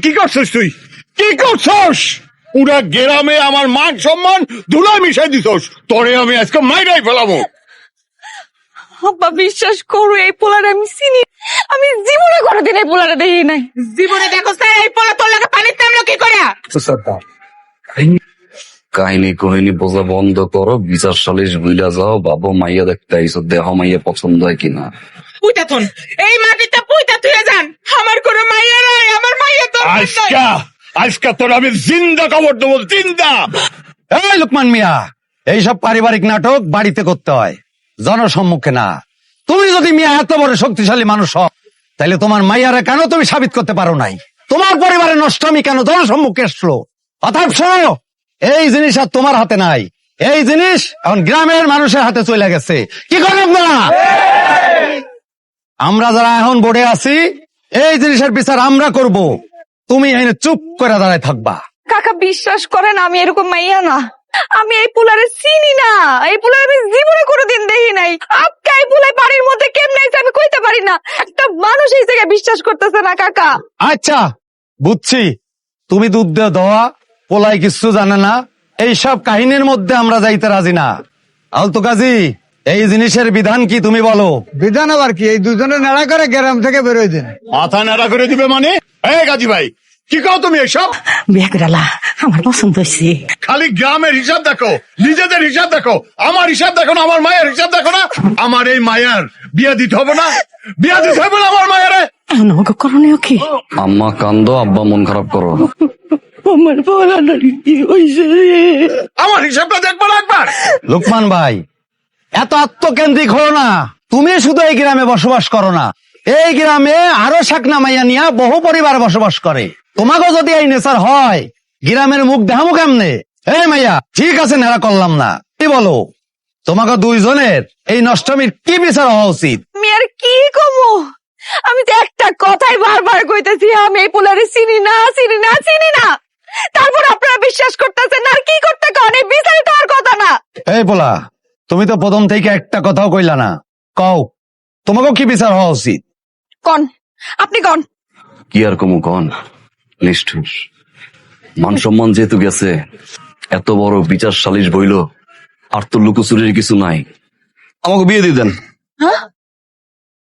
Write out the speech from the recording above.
কি করছিস তুই? কি করছস? পুরা গ্রামে আমার মান সম্মান ধুলায় মিশাই দিছস। তোরে আমি আজকে মাইরাই ফেলাবো। আব্বা বিশ্বাস করো, এই পোলার আমি চিনি। আমি জীবনে কোনোদিন এই পোলারে দেখি নাই। জীবনে দেখো স্যার, এই পোলা তোর লাগে পানির নামলো কি করে? কাহিনী কহিনী বোঝা বন্ধ করো, বিচার সালিশ বুইলা যাও। বাবু মাইয়া দেখতে আইসো, দেহ মাইয়া পছন্দ হয় কিনা। পুইতা থন, এই মাটিতে পুইতা তুই যান। আমার কোনো মাইয়া নাই, আমার মাইয়া তো আজকা তোর আমি জিন্দা কবর দেবো, জিন্দা। এই লোকমান মিয়া, এইসব পারিবারিক নাটক বাড়িতে করতে হয়, জনসম্মুখে না। তুমি যদি মিয়া এত বড় শক্তিশালী মানুষ হও, তাহলে তোমার মাইয়ারে কেন তুমি সাবিত করতে পারো নাই? তোমার পরিবারের নষ্টমী কেন জনসম্মুখে আসলো? অতএব শোনো, এই জিনিস আর তোমার হাতে নাই। এই জিনিস এখন গ্রামের মানুষের হাতে চলে গেছে। কি করব না? আমরা যারা এখন বোর্ডে আছি, এই জিনিসের বিচার আমরা করব। তুমি এখানে চুপ করে দাঁড়ায় থাকবা। কাকা বিশ্বাস করেন, আমি এরকম মাইয়া না। আমি এই পোলারে চিনি না। এই পোলারে আমি জীবনে কোনোদিন দেখি নাই। আপকা এই পোলাই বাড়ির মধ্যে কেমনে আইছে আমি কইতে পারি না। একটা মানুষ এই জায়গায় বিশ্বাস করতেছে না কাকা। আচ্ছা বুঝছি, তুমি দুধ দিয়ে দেওয়া পোলাই কিছু জানে না, এইসব কাহিনীর মধ্যে আমরা যাইতে রাজি না। আলতু কাজী, এই জিনিসের বিধান কি তুমি বলো? বিধান আবার কি? এই দুজনে নাড়া করে গ্রাম থেকে বেরোয় দেন। মাথা নাড়া করে দিবে মানে? গাজী ভাই, কি কও তুমি এসব? বিয়ে করালা, আমার পছন্দ হয়েছে। খালি গ্রামের হিসাব দেখো, নিজেদের হিসাব দেখো, আমার হিসাব দেখো না, আমার মায়ের হিসাব দেখো না। আমার এই মায়ের বিয়া দিতে হবে না? বিয়া দিতে হবে না আমার মায়েরে? আমাকে করণীয় কি? আম্মা কান্দো, আব্বা মন খারাপ করো। আমার বলানোর কি হয়েছে? আমার হিসাবটা দেখবো না একবার? লোকমান ভাই, এত আত্মকেন্দ্রিক হো না। তুমি শুধু এই গ্রামে বসবাস করো না, এই গ্রামে আরো শাকনা মাইয়া নিয়া বহু পরিবার বসবাস করে। তোমাকেও যদি এই নেচার হয়, গ্রামের মুখ দেখামো কেমনে? এই মাইয়া, ঠিক আছে নেড়া করলাম না, কি বলো? তোমাকে দুইজনের এই নষ্টমীর কি বিচার হওয়া উচিত? আমি আর কি কমু? আমি তো একটা কথাই বারবার কইতেছি, আমি এই পোলারে চিনি না, চিনি না, চিনি না। তারপর আপনারা বিশ্বাস করতেছেন না। আর কি করতে কন? এই বিচারে তো আর কথা না। এই পোলা, তুমি তো প্রথম থেকে একটা কথাও কইলা না। কও, তোমাকেও কি বিচার হওয়া উচিত? কন, আপনি কন। কি আর কমু কন, নিষ্ঠুর। মান সম্মান যেহেতু গেছে, এত বড় বিচার সালিশ বইল, আর তো লুকোচুরির কিছু নাই। আমাকে বিয়ে দিয়ে দেন। হ্যাঁ?